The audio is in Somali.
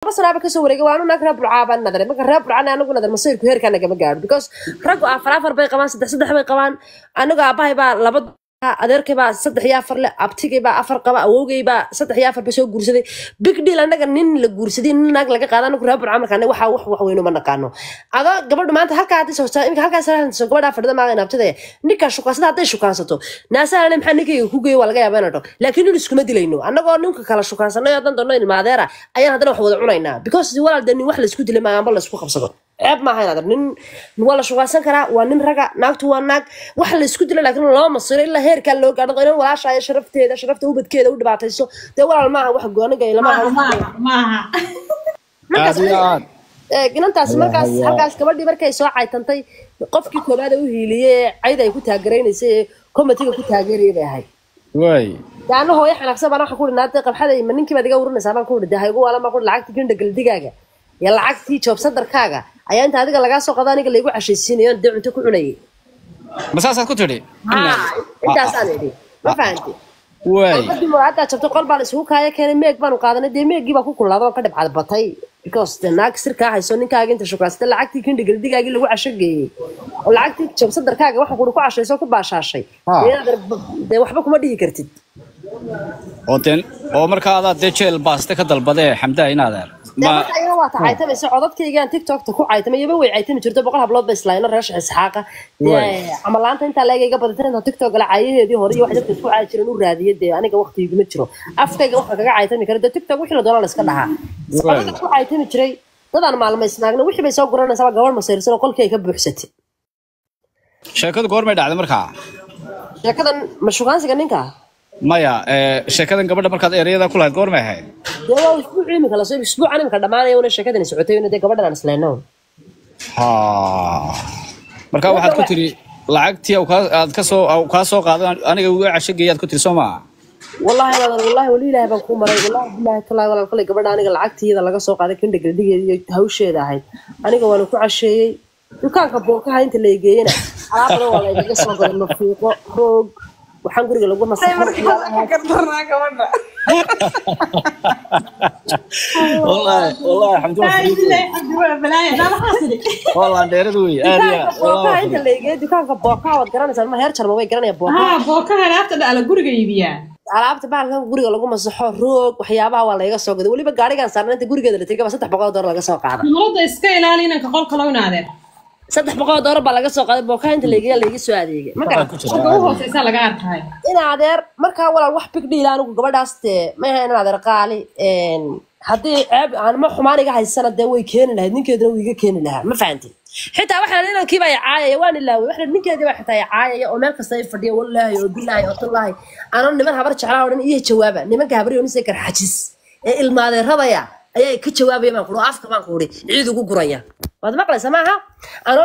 بس أنا بكسر ورقة وأنا نقرب العابان نظري ما قرب العنا أنا قلنا المصير كهير كان نجمع قارد because رجع أفر بي كمان صدق بي كمان أنا قابها يبقى لابد أدرك يبقى صدق يافر لا أبتيك يبقى أفر قبا أوجي يبقى صدق يافر بس هو جورسدي بيكدي لأنك نين الجورسدي نقل لك قادنا نقرب العام كانه وح وينو من كانه هذا قبل ما أنت هلك عادي سوى يمكن هلك سهل سوى قبل أفرد ما أنا أبتدي نيك شو كاسة هذا شو كاسة تو ناس أنا محنك يهوجي ولا جاي أبانا لكن يلسكم دلينو أنا قال نمك كلا شو كاسة أنا يضن دلنا المعذرة أيها هذا نحو عنا because ولا دني واحد يسكت اللي ما يعمل يسكت خمسة عيب ما هنا نن ولا شو كاسة كرا ونن رجع ناقت وناق واحد يسكت اللي لكن الله مصير إلا هير كان لو قاعد غيرنا ولا شيء شرفته هذا شرفته هو بتكده ودي بعتيسو ده ولا معه واحد جوانا جاي لما ما ginantaas markaas halkaas gabadhii markay soo caytantay qofkii koobaad uu hiiliyay cayda ay ku taageeraysay committee ku taageerayay ahay way yaano hooyo xanaaqsan baan waxa ku dhinaatay qabxada ma ninkii baad iga waranaysaa baan ku dhintay haygu wala ma ku lacagtii ginda galdigaaga ya lacagtii job sadarkaaga ayaa inta adiga laga soo qadaa aniga leeyahay xashiisinayo dad cunto ku cunayay masaasaad ku tiri intaas aan idhi ma fahanti way qofkii hadda jabto qol baan isugu kaaya keenay meeg baan u qaadanay de meegii baa ku kulaaday oo ka dhibcad batay because the naag sirka hayso ninkaaga inta shukaasta lacagtii kin dhigaldigaagii lagu cashageeyay oo lacagtii job sadarkaaga waxa ku cashayso ku baashaashay de waxba kuma dhigi kartid oo markaa aad jeel baaste ka dalbaday xamdaa inaad ma ayuu waa taaytay socodkayga TikTok ta ku caytay iyaba way caytay jirto boqol hablood ba islaayna reesh isxaaqa amalaanta inta leegayga badatay TikTok la caayadeedii hore iyo wax dadka isku caay jireen u raadiyay aniga waqtiga ma jiro afkayga waxa kaga caytay kara TikTok wixii la doonaa la iska dhahaa socodka ku caytay jiray dadaan maalmo isnaagna wixii bay soo guranaysaa gabadh ma sayrsan qolkay ka buuxsatay sheekadu goormay dhacday markaa sheekadan ma shukaansiga ninka maya sheekadan gabadha markaad ereyada ku lahayd goormay ahayd waa isbuuc imika la soo isbuuc imika dhamaanaya una sheekadan socotay inay gabadhan aan isleeno marka waxaad ku tiri lacagtii aad ka soo qaadan aniga uga cashageeyad ku tiri Soomaa والله ولي لا بنكون مري والله بالله طلع ولا كل قبل أنا لعقتي هذا لقى سوق هذا كنت قلدي هوشة ده هاي أنا قالوا كل شيء وكان كبوك هاي أنت اللي جينا عارف ولا يجي سوق المفروض روج وحنقول له قلنا والله الحمد لله والله ندير دوي والله أنت اللي جيت وكان كبوك وتقرأنا سلمى هيرشر ما بيقرأنا يا بوك بوك أنا أفتح على جورج يبيع alaabta baalkan guriga lagu masaxo roog waxyaabaha waa laga soo gaday waliba gaarigan saarnanta gurigeeda la tagay $300 laga soo qaaday marada iska ilaalina ka qolka loo naadeen $300 baa laga soo qaaday bookaynta laga soo adeegay ma garan ugu hooseysa laga arkay in adeer marka walaal wax big deal anigu gabadhaas ma ahayn adeer qaali hadii ceeb aan ma xumaaniga haysana de way keenin lahayd ninkeedana way iga keenin lahaa ma fahantin xitaa waxa la kiiba caayay waan ilaawi waxa ninkeedii waxa xitaa caayay oo meel kasta ay fadhiyo wallahi oo billahi oo tallahi ana niman habar jeclaa oo dhan iyo jawaaba nimanka habriyo nisay kar xajis ee ilmaadeen rabaya ayay ka jawaabayaan ku afka baan ku uri ciid ugu guraya wad maqlaysaa maaha ana